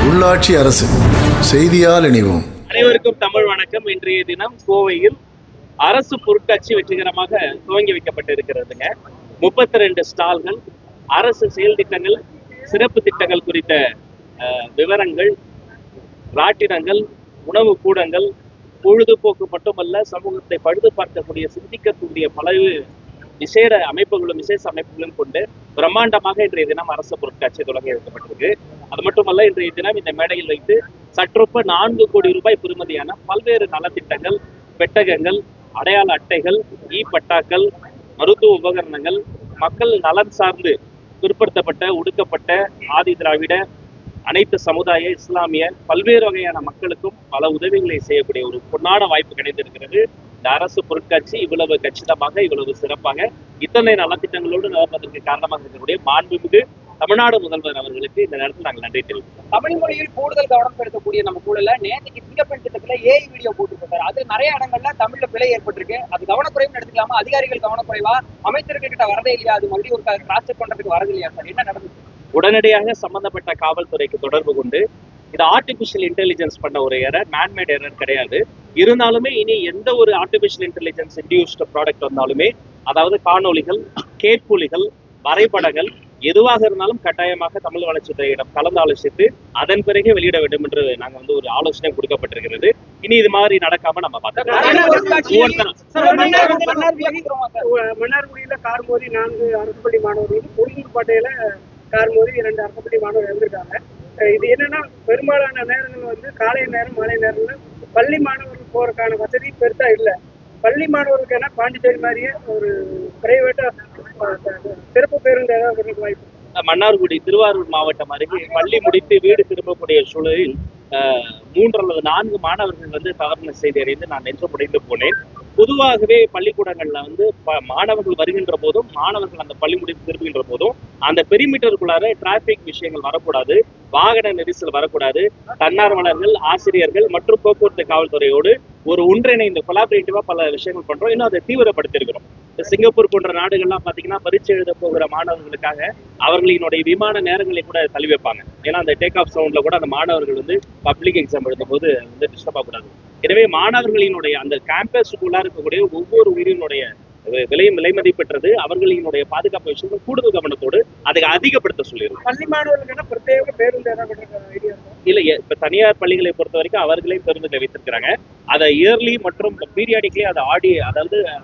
உள்ளாட்சி அரசு செய்தியால் இணைவோம். அனைவருக்கும் தமிழ் வணக்கம். இன்றைய தினம் கோவையில் அரசு பொருட்காட்சி வெற்றிகரமாக துவங்கி வைக்கப்பட்டிருக்கிறதுங்க. 32 ஸ்டால்கள், அரசு செயல் திட்டங்கள், சிறப்பு திட்டங்கள் குறித்த விவரங்கள், ராட்டினங்கள், உணவு கூடங்கள், பொழுதுபோக்கு மட்டுமல்ல சமூகத்தை பழுது பார்க்கக்கூடிய சிந்திக்கக்கூடிய பல விசேஷ அமைப்புகளும் கொண்டு பிரம்மாண்டமாக இன்றைய தினம் அரசு பொருட்காட்சி தொடங்கி வைக்கப்பட்டிருக்கு. அது மட்டுமல்ல, இன்றைய தினம் இந்த மேடையில் வைத்து சற்றொப்ப 4 கோடி ரூபாய் பெறுமதியான பல்வேறு நலத்திட்டங்கள், பெட்டகங்கள், அடையாள அட்டைகள், பட்டாக்கள், மருத்துவ உபகரணங்கள், மக்கள் நலன் சார்ந்து பிற்படுத்தப்பட்ட, ஒடுக்கப்பட்ட, ஆதி திராவிட, அனைத்து சமுதாய, இஸ்லாமிய பல்வேறு வகையான மக்களுக்கும் பல உதவிகளை செய்யக்கூடிய ஒரு பொன்னான வாய்ப்பு கிடைத்திருக்கிறது. இந்த அரசு பொருட்காட்சி இவ்வளவு கச்சிதமாக, இவ்வளவு சிறப்பாக, இத்தனை நலத்திட்டங்களோடு நடப்பதற்கு காரணமாக இருக்கக்கூடிய மாண்புமிகு தமிழ்நாடு முதல்வர் அவர்களுக்கு இந்த நேரத்தில் நாங்கள் நன்றி தெரிவிக்கிறோம். தமிழ் மொழியில் கூடுதல் கவனம் செலுத்தக்கூடிய நம்ம கூடல நேற்றுக்கு சிங்கப்பெண் திட்டத்துல ஏஐ வீடியோ போட்டுருக்காரு. அது நிறைய இடங்கள்ல தமிழ்ல பிழை ஏற்பட்டிருக்கு. அது கவனக்குறைவு எடுத்துக்கலாமா? அதிகாரிகள் கவனக்குறைவா? அமைச்சர்கள் கிட்ட வரதே இல்லையா? அது மறுபடியும் ஒரு கிராஸ் செக் பண்றதுக்கு வரது இல்லையா சார்? என்ன நடந்துச்சு? உடனடியாக சம்பந்தப்பட்ட காவல்துறைக்கு தொடர்பு கொண்டு, இது ஆர்டிபிஷியல் இன்டெலிஜென்ஸ் பண்ண ஒரு எரர், மேன்மேட் எரர் கிடையாது. இருந்தாலுமே இனி எந்த ஒரு ஆர்டிபிஷியல் இன்டெலிஜென்ஸ் இன்டியூஸ்ட் ப்ராடக்ட் வந்தாலுமே, அதாவது காணொலிகள், கேட்பொலிகள், வரைபடங்கள் எதுவாக இருந்தாலும் கட்டாயமாக தமிழ் வளர்ச்சித்துறையிடம் கலந்து ஆலோசித்து அதன் பிறகு வெளியிட வேண்டும் என்று நாங்க ஒரு ஆலோசனை கொடுக்கப்பட்டிருக்கிறது. இனி இது மாதிரி நடக்காம நம்ம பார்த்தோம். மன்னார்குடியில கார் மோதி 4 அரசு பள்ளி மாணவர்களும், பொழுதுபாட்டையில கார் மோதி 2 அரசு பள்ளி மாணவர் இறந்திருக்காங்க. இது என்னன்னா, பெரும்பாலான நேரங்கள் காலை நேரம், மாலை நேரங்கள்ல பள்ளி மாணவர்கள் போறதுக்கான வசதி பெருசா இல்லை. பள்ளி மாணவர்களுக்கான பாண்டிச்சேரி மாதிரியே ஒரு பிரைவேட்டா சிறப்பு பேருந்து ஏதாவது வாய்ப்பு. மன்னார்குடி திருவாரூர் மாவட்டம் அருகே பள்ளி முடித்து வீடு திரும்பக்கூடிய சூழலில் 3 அல்லது 4 மாணவர்கள் தவறான செய்தி அறிந்து நான் நெஞ்சு முடிந்து போனேன். பொதுவாகவே பள்ளிக்கூடங்கள்ல மாணவர்கள் வருகின்ற போதும், மாணவர்கள் அந்த பள்ளி முடித்து திரும்புகின்ற போதும் அந்த பெரிமீட்டருக்குள்ளார டிராபிக் விஷயங்கள் வரக்கூடாது, வாகன நெரிசல் வரக்கூடாது. தன்னார்வலர்கள், ஆசிரியர்கள் மற்றும் போக்குவரத்து காவல்துறையோடு ஒரு ஒன்றிணைந்து கொலாபரேட்டிவா பல விஷயங்கள் பண்றோம். இன்னும் அதை தீவிரப்படுத்தியிருக்கிறோம். சிங்கப்பூர் போன்ற நாடுகள்லாம் பாத்தீங்கன்னா, பரீட்சை எழுத போகிற மாணவர்களுக்காக அவர்களினுடைய விமான நேரங்களை கூட தள்ளி வைப்பாங்க. ஏன்னா அந்த டேக் ஆஃப் சவுண்ட்ல கூட அந்த மாணவர்கள் பப்ளிக் எக்ஸாம் எழுதும் போது டிஸ்டர்ப் ஆகக்கூடாது. எனவே மாணவர்களினுடைய அந்த கேம்பஸுக்குள்ளா இருக்கக்கூடிய ஒவ்வொரு உயிரினுடைய விலை மதிப்பெற்றது, அவர்களினுடைய பாதுகாப்பு விஷயங்கள் கூடுதல் கவனத்தோடு அதை அதிகப்படுத்த சொல்லிடுறோம். பள்ளி மாணவர்களுக்கான பிரத்யேக பேருந்து இல்ல, இப்ப தனியார் பள்ளிகளை பொறுத்த வரைக்கும் அவர்களே பேருந்துகளை வைத்திருக்கிறாங்க. அதை இயர்லி மற்றும் பீரியாடிக்லி அதை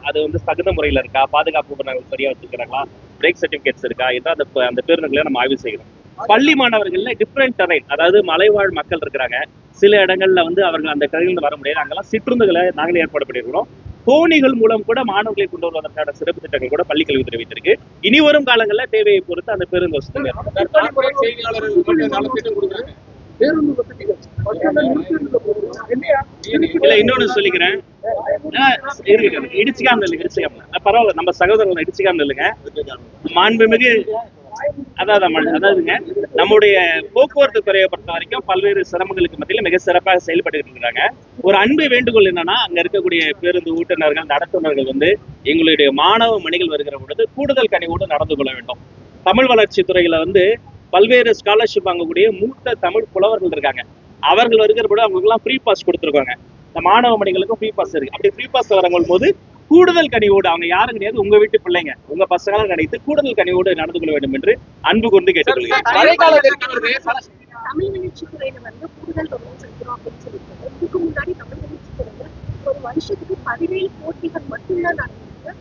அது தகுந்த முறையில இருக்கா, பாதுகாப்பு உபகரணங்கள் சரியா வச்சிருக்கிறாங்களா, பிரேக் சர்டிபிகேட்ஸ் இருக்கா என்ற அந்த பேருந்துகளை நம்ம ஆய்வு செய்கிறோம். பள்ளி மாணவர்கள்ல டிஃப்ரெண்ட் டெரைன், அதாவது மலைவாழ் மக்கள் இருக்கிறாங்க. சில இடங்கள்ல அவர்கள் அந்த டெரைன்ல வர முடியாது. அங்கெல்லாம் சிற்றுந்துகளை நாங்களே ஏற்பாடு பண்ணியிருக்கிறோம். கோணிகள் மூலம் கூட மாணவர்களை கொண்டு வருவதற்கான சிறப்பு திட்டங்கள் கூட பள்ளி கல்வித்துறை வைத்திருக்கு. இனி வரும் காலங்களில் தேவையை பொறுத்து அந்த பேருந்து வசதி இல்ல. இன்னொன்னு சொல்லிக்கிறேன், இடிச்சுக்காம இல்லைங்க, பரவாயில்ல, நம்ம சகோதரர்கள் இடிச்சுக்காம இல்லைங்க. மாண்புமிகு அதாவதுங்க, நம்முடைய போக்குவரத்து துறையை பொறுத்த வரைக்கும் பல்வேறு சிரமங்களுக்கு மத்தியில் மிக சிறப்பாக செயல்பட்டு இருக்கிறாங்க. ஒரு அன்பு வேண்டுகோள் என்னன்னா, அங்க இருக்கக்கூடிய பேருந்து ஓட்டுநர்கள், நடத்துனர்கள் எங்களுடைய மாணவ மணிகள் வருகிற பொழுது கூடுதல் கனிவோடு நடந்து கொள்ள வேண்டும். தமிழ் வளர்ச்சி துறையில பல்வேறு ஸ்காலர்ஷிப் வாங்கக்கூடிய மூத்த தமிழ் புலவர்கள் இருக்காங்க. அவர்கள் வருகிற பொழுது அவங்களுக்கு எல்லாம் ஃப்ரீ பாஸ் கொடுத்துருக்காங்க. இந்த மாணவ மணிகளுக்கும் ஃப்ரீ பாஸ் இருக்கு. அப்படி ஃப்ரீ பாஸ் வரவங்க போது கூடுதல் கனிவோடு, அவங்க யாரும் கிடையாது, உங்க வீட்டு பிள்ளைங்க, உங்க பசங்களும் நினைத்து கூடுதல் கனிவோடு நடந்து கொள்ள வேண்டும் என்று அன்பு கொண்டு கேட்டுக்கொள்கிறேன். தமிழ் வளர்ச்சித்துறையில கூடுதல் கவனம் செலுத்துறோம் அப்படின்னு சொல்லியிருக்காங்க. இதுக்கு முன்னாடி தமிழ் வளர்ச்சித்துறையில ஒரு வருஷத்துக்கு 17 போட்டிகள் மட்டும்தான் நடந்திருக்கு.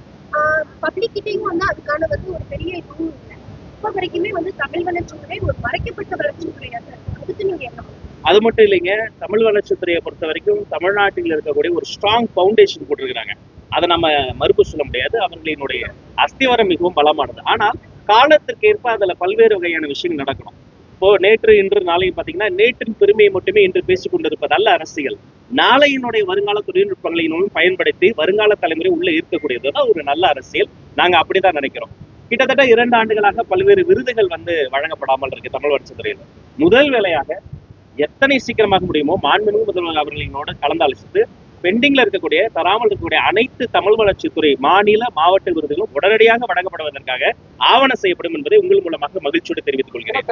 பப்ளிக் கிட்டையும் அதுக்கான ஒரு பெரிய இதுவும் இல்லை. இப்ப வரைக்குமே தமிழ் வளர்ச்சித்துறை ஒரு மறைக்கப்பட்ட வளர்ச்சித்துறையாக இருக்கு. அதுக்கு நீங்க என்ன? அது மட்டும் இல்லைங்க, தமிழ் வளர்ச்சித்துறையை பொறுத்த வரைக்கும் தமிழ்நாட்டில் இருக்கக்கூடிய ஒரு ஸ்ட்ராங் பவுண்டேஷன் போட்டிருக்கிறாங்க. அதை நம்ம மறுப்பு சொல்ல முடியாது. அவர்களினுடைய அஸ்திவாரம் மிகவும் பலமானது. ஆனால் காலத்திற்கு ஏற்ப அதுல பல்வேறு வகையான விஷயங்கள் நடக்கணும். இப்போ நேற்று, இன்று, நாளையும் பாத்தீங்கன்னா, நேற்றின் பெருமையை மட்டுமே இன்று பேசிக் கொண்டிருப்பது அல்ல அரசியல். நாளையினுடைய வருங்கால தொழில்நுட்பங்களையும் பயன்படுத்தி வருங்கால தலைமுறை உள்ள இருக்கக்கூடியதுதான் ஒரு நல்ல அரசியல். நாங்க அப்படிதான் நினைக்கிறோம். கிட்டத்தட்ட 2 ஆண்டுகளாக பல்வேறு விருதுகள் வழங்கப்படாமல் இருக்கு தமிழ் வளர்ச்சித்துறையில். முதல் வேலையாக எத்தனை சீக்கிரமாக முடியுமோ மாண்புமிகு முதல்வர் அவர்களினோடு கலந்தாலோசித்து பெண்டிங்ல இருக்கக்கூடிய, தராமல் இருக்கக்கூடிய அனைத்து தமிழ் வளர்ச்சித்துறை மாநில, மாவட்ட விருதுகளும் உடனடியாக வழங்கப்படுவதற்காக ஆவணம் செய்யப்படும் என்பதை உங்கள் மூலமாக மகிழ்ச்சியோடு தெரிவித்துக் கொள்கிறேன்.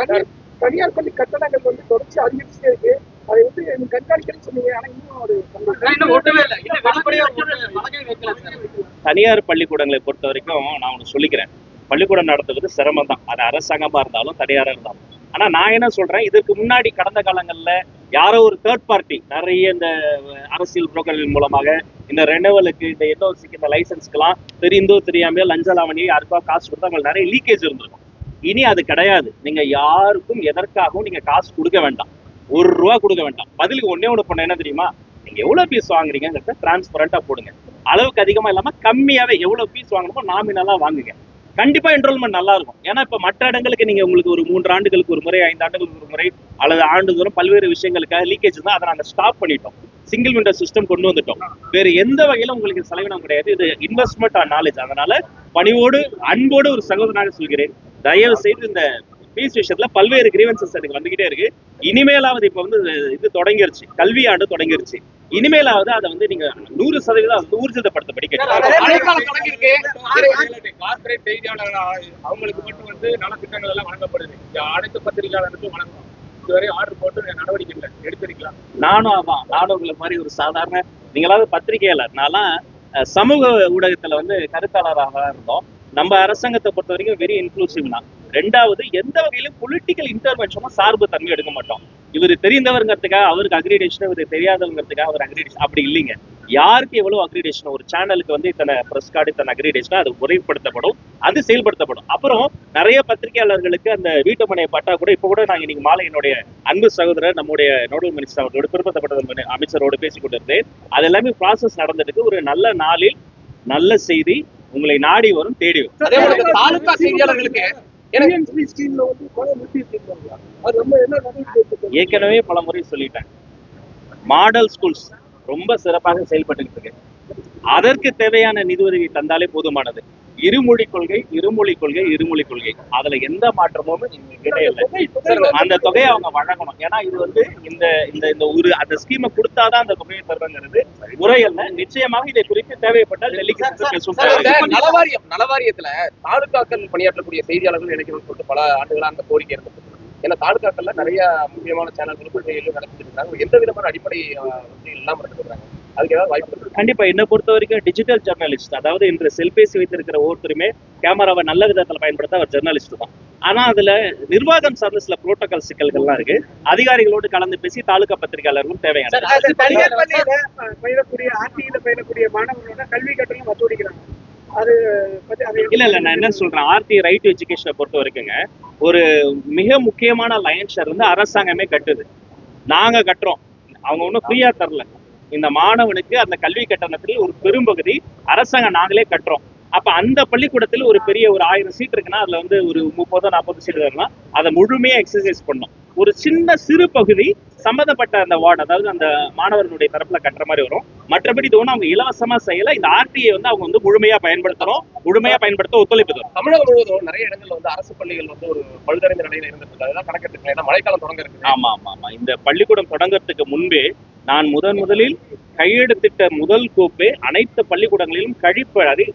தனியார் பள்ளி கட்டணங்கள் வந்து தொடர்ச்சி அதிகரிச்சுட்டே இருக்கு. அதை வந்து கண்காணிக்கணும்னு சொன்னீங்க, ஆனா இன்னும் ஒரு தனியார் பள்ளிக்கூடங்களை பொறுத்த வரைக்கும் நான் ஒன்று சொல்லிக்கிறேன், பள்ளிக்கூடம் நடத்துவது சிரமம் தான், அது அரசாங்கமா இருந்தாலும் தனியாரா இருந்தாலும். ஆனா நான் என்ன சொல்றேன், இதற்கு முன்னாடி கடந்த காலங்கள்ல யாரோ ஒரு தேர்ட் பார்ட்டி நிறைய இந்த அரசியல் புரோக்கர்கள் மூலமாக இந்த ரெனவலுக்கு, இந்த என்ஓசிக்கு, இந்த லைசன்ஸ்க்கெல்லாம் தெரிந்தோ தெரியாமையோ லஞ்ச லாவணியை யாருக்கோ காசு கொடுத்தா அவங்களுக்கு நிறைய லீக்கேஜ் இருந்திருக்கும். இனி அது கிடையாது. நீங்க யாருக்கும் எதற்காகவும் நீங்க காசு கொடுக்க வேண்டாம், ₹1 கொடுக்க வேண்டாம். பதிலுக்கு ஒண்ணு பண்ண என்ன தெரியுமா, நீங்க எவ்வளவு பீஸ் வாங்குறீங்கிறத டிரான்ஸ்பரண்டா போடுங்க. அளவுக்கு அதிகமா இல்லாம கம்மியாவே எவ்வளவு பீஸ் வாங்கணுமோ நாமினலா வாங்குங்க. கண்டிப்பா என்ரோல்மெண்ட் நல்லா இருக்கும். ஏன்னா இப்ப மற்ற இடங்களுக்கு நீங்க உங்களுக்கு ஒரு 3 ஆண்டுகளுக்கு ஒரு முறை, 5 ஆண்டுகளுக்கு ஒரு முறை அல்லது ஆண்டுதோறும் பல்வேறு விஷயங்களுக்காக லீக்கேஜ் தான், அதை நாங்க ஸ்டாப் பண்ணிட்டோம். சிங்கிள் விண்டோ சிஸ்டம் கொண்டு வந்துட்டோம். வேற எந்த வகையிலும் உங்களுக்கு செலவினம் கிடையாது. இது இன்வெஸ்ட்மெண்ட் ஆன் நாலேஜ். அதனால பணிவோடு அன்போடு ஒரு சகோதரனாக சொல்கிறேன், தயவு செய்து இந்த பீஸ் விஷயத்துல பல்வேறு கிரீவன்சஸ் எனக்கு வந்துகிட்டே இருக்கு. இனிமேலாவது இப்ப வந்து இது தொடங்கிருச்சு, கல்வி ஆண்டு தொடங்கிருச்சு. இனிமேலாவது அதை வந்து நீங்க 100% வந்து ஊர்ஜிதப்படுத்தபடி கார்பரேட் செய்தியாளர் அவங்களுக்கு மட்டும் வந்து நலத்திட்டங்கள் எல்லாம் வழங்கப்படுது, அனைத்து பத்திரிகையாளருக்கும் வழங்கணும். இதுவரை ஆர்டர் போட்டு நடவடிக்கை இல்லை, எடுத்திருக்கலாம். நானும் உங்களை மாதிரி ஒரு சாதாரண, நீங்களாவது பத்திரிகையாளர், நான்லாம் சமூக ஊடகத்துல வந்து கருத்தாளராக இருந்தோம். நம்ம அரசாங்கத்தை பொறுத்த வரைக்கும் வெரி இன்க்ளூசிவ் தான். 2வது, எந்த வகையிலும் பொலிட்டிக்கல் இன்டர்வென்ஷனும் சார்பு தன்மை எடுக்க மாட்டோம். இவர் தெரிந்தவருங்கிறதுக்காக அவருக்கு அக்ரிடேஷன், இவர் தெரியாதவங்கிறதுக்காக அவர் அக்ரிடேஷன், அப்படி இல்லைங்க. யாருக்கு எவ்வளவு அக்ரிடேஷன், ஒரு சேனலுக்கு வந்து இத்தனை பிரஸ் கார்டு, இத்தனை அக்ரிடேஷன், அது முறைப்படுத்தப்படும், அது செயல்படுத்தப்படும். அப்புறம் நிறைய பத்திரிகையாளர்களுக்கு அந்த வீட்டு மனையை பட்டா கூட இப்ப கூட நாங்க இன்னைக்கு மாலை என்னுடைய அன்பு சகோதரர் நம்முடைய நோடல் மினிஸ்டர் அவர்களோட பிற்படுத்தப்பட்ட அமைச்சரோடு பேசிக் கொண்டிருந்தேன். அது எல்லாமே ப்ராசஸ் நடந்துட்டு ஒரு நல்ல நாளில் நல்ல செய்தி உங்களை நாடி வரும், தேடி வரும். தாலுகா செய்தியாளர்களுக்கு ஏற்கனவே பல முறை சொல்லிட்டேன், மாடல் ஸ்கூல்ஸ் ரொம்ப சிறப்பாக செயல்பட்டு இருக்கு. அதற்கு தேவையான நிதி உதவி தந்தாலே போதுமானது. இருமொழி கொள்கை, இருமொழி கொள்கை, இருமொழி கொள்கை, அதுல எந்த மாற்றமும் இல்லை. அந்த தொகையை அவங்க வழங்கணும். ஏன்னா இது வந்து இந்த இந்த இந்த ஒரு அந்த ஸ்கீமை கொடுத்தாதான் அந்த தொகையை தருவங்கிறது முறையல்ல. நிச்சயமாக இதை குறித்து தேவைப்பட்டால் டெல்லிக்கு நலவாரியத்துல தாலுகாக்கள் பணியாற்றக்கூடிய செய்தியாளர்கள் நினைக்கணும்னு சொல்லிட்டு பல ஆண்டுகளா அந்த கோரிக்கை இருந்தது. ஏன்னா தாலுகாக்கள்ல நிறைய முக்கியமான சேனல்களுக்கு நடத்திட்டு இருக்காங்க, எந்த விதமான அடிப்படை இல்லாம இருக்காங்க. அதுக்கு ஏதாவது வாய்ப்பு இருக்கு? கண்டிப்பா. என்னை பொறுத்த வரைக்கும் டிஜிட்டல் ஜெர்னலிஸ்ட், அதாவது இன்று செல்பேசி வைத்திருக்கிற ஒவ்வொருத்தருமே கேமராவை நல்ல விதத்துல பயன்படுத்த அவர் ஜெர்னலிஸ்ட் தான். ஆனா அதுல நிர்வாகம் சார்ந்த சில புரோட்டோகால் சிக்கல்கள்லாம் இருக்கு. அதிகாரிகளோடு கலந்து பேசி தாலுகா பத்திரிகையாளர்களும் தேவையான பயிலக்கூடிய ஆர்டியில பயிலக்கூடிய மாணவர்களோட கல்வி கட்டணம் வசூலிக்கிறாங்க. இல்ல நான் என்ன சொல்றேன், ஆர்டி ரைட் டு எஜுகேஷனை பொறுத்த வரைக்குங்க ஒரு மிக முக்கியமான லைன் ஷேர் வந்து அரசாங்கமே கட்டுது, நாங்க கட்டுறோம். அவங்க ஒன்றும் ஃப்ரீயா தரல. இந்த மாணவனுக்கு அந்த கல்வி கட்டணத்தில் ஒரு பெரும்பகுதி அரசாங்கம் நாங்களே கட்டுறோம். அப்ப அந்த பள்ளிக்கூடத்தில் ஒரு பெரிய ஒரு 1000 சீட் இருக்குன்னா அதுல வந்து ஒரு 30-40 சீட் இருக்குன்னா அதை முழுமையா எக்ஸசைஸ் பண்ணும். ஒரு சின்ன சிறு பகுதி சம்பந்தப்பட்ட அந்த வார்டு, அதாவது அந்த மாணவர்களுடைய தரப்புல கட்டுற மாதிரி வரும். மற்றபடி இது ஒண்ணு அவங்க இலவசமா செய்யல. இந்த ஆர்டிஐ வந்து அவங்க வந்து முழுமையா பயன்படுத்த ஒத்துழைப்பு தரும். தமிழகம் முழுவதும் நிறைய இடங்கள்ல வந்து அரசு பள்ளிகள் வந்து ஒரு பழுதடைந்த நிலையில இருந்திருக்கு. அதெல்லாம் கணக்கெடுத்துக்கலாம். ஏன்னா மழைக்காலம் தொடங்க இருக்கு. ஆமா. இந்த பள்ளிக்கூடம் தொடங்கறதுக்கு முன்பே நான் முதலில் கையெழுத்திட்ட முதல் கோப்பே அனைத்து பள்ளிக்கூடங்களிலும் கழிப்பறை,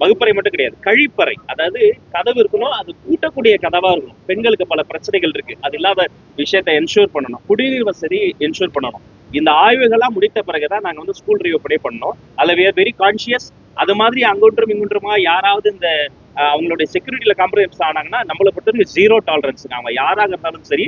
வகுப்பறை மட்டும் கிடையாது, கழிப்பறை. அதாவது கதவு இருக்கணும், அது கூட்டக்கூடிய கதவா இருக்கணும். பெண்களுக்கு பல பிரச்சனைகள் இருக்கு, அது இல்லாத விஷயத்தை என்ஷூர் பண்ணணும். குடிநீர் வசதி என்ஷூர் பண்ணணும். இந்த ஆய்வுகள்லாம் முடித்த பிறகுதான் நாங்க வந்து ஸ்கூல் ரியோபனே பண்ணோம். அதுல we are very conscious. அது மாதிரி அங்கொன்றும் இங்கொன்றுமா யாராவது இந்த அவங்களுடைய செக்யூரிட்டியில காம்ப்ரமைஸ் ஆனாங்கன்னா நம்மளை பொறுத்தவரைக்கும் 0 டாலரன்ஸ். அவங்க யாராக இருந்தாலும் சரி,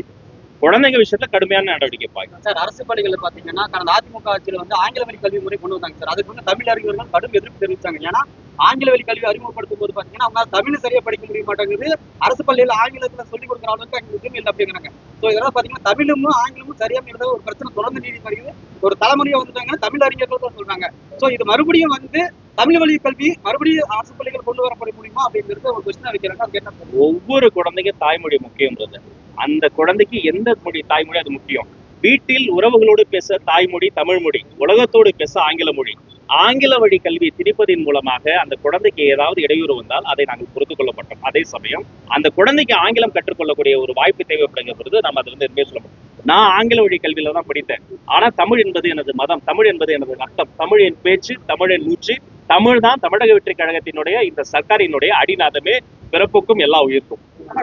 குழந்தைங்க விஷயத்துல கடுமையான நடவடிக்கை பாய்க்கும். சார், அரசு பள்ளிகள் பாத்தீங்கன்னா கடந்த அதிமுக ஆட்சியில வந்து ஆங்கில வழி கல்வி முறை கொண்டு வந்தாங்க சார். அதுக்கு வந்து தமிழ் அறிஞர்கள் கடும் எதிர்ப்பு தெரிவித்தாங்க. ஏன்னா ஆங்கில வழி கல்வி அறிமுகப்படுத்தும் போது பாத்தீங்கன்னா அவங்க தமிழ் சரியா படிக்க முடிய மாட்டேங்குது, அரசு பள்ளியில ஆங்கிலத்துல சொல்லிக் கொடுக்குற அளவுக்கு அங்க எதுவும் இல்லை அப்படிங்கிறாங்க. ஸோ இதெல்லாம் பாத்தீங்கன்னா தமிழும் ஆங்கிலமும் சரியாக இருந்த ஒரு பிரச்சனை தொடர்ந்து நீடி வருகிறது. ஒரு தலைமுறையா வந்துட்டாங்கன்னா தமிழ் அறிஞர்கள் தான் சொல்றாங்க. ஸோ இது மறுபடியும் வந்து தமிழ் வழி கல்வி மறுபடியும் அரசு பள்ளிகள் கொண்டு வரப்பட முடியுமா அப்படிங்கிறது ஒரு கொஸ்டினா வைக்கிறாங்க. ஒவ்வொரு குழந்தைக்கும் தாய்மொழி முக்கியம். அந்த குழந்தைக்கு எந்த மொழி தாய்மொழி அது முக்கியம். வீட்டில் உறவுகளோடு பேச தாய்மொழி தமிழ் மொழி, உலகத்தோடு பேச ஆங்கில மொழி. ஆங்கில வழி கல்வி திணிப்பதின் மூலமாக அந்த குழந்தைக்கு ஏதாவது இடையூறு வந்தால் அதை நாங்கள் பொறுத்து கொள்ளப்பட்டோம். அதே சமயம் அந்த குழந்தைக்கு ஆங்கிலம் கற்றுக்கொள்ளக்கூடிய ஒரு வாய்ப்பு தேவைப்படுகிற பொழுது நம்ம அதை வந்து சொல்ல முடியும். நான் ஆங்கில வழி கல்வியில தான் படித்தேன். ஆனா தமிழ் என்பது எனது மதம், தமிழ் என்பது எனது ரத்தம், தமிழ் என் பேச்சு, தமிழ் என் மூச்சு. தமிழ் தான் தமிழக வெற்றி கழகத்தினுடைய இந்த சர்க்காரினுடைய அடிநாதமே, பிறப்புக்கும் எல்லா உயிர்க்கும்.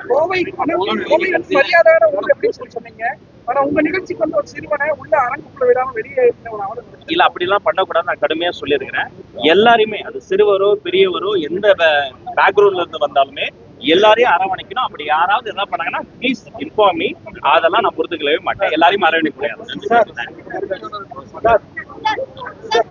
கோவை மரியாதையான ஊர் அப்படின்னு சொன்னீங்க. ஆனா உங்க நிகழ்ச்சிக்கு வந்து ஒரு சிறுவனை உள்ள அரங்குக்குள்ள விடாம வெளியே அவனை இல்ல அப்படிலாம் பண்ணக்கூடாது நான் கடுமையா சொல்லியிருக்கிறேன். எல்லாரையுமே அது சிறுவரோ பெரியவரோ எந்த பேக்ரவுண்ட்ல இருந்து வந்தாலுமே எல்லாரையும் அரவணைக்கணும். அப்படி யாராவது என்ன பண்ணாங்கன்னா ப்ளீஸ் இன்ஃபார்ம் மீ. அதெல்லாம் நான் பொறுத்துக்கவே மாட்டேன். எல்லாரையும் அரவணைக்க முடியாது. சார்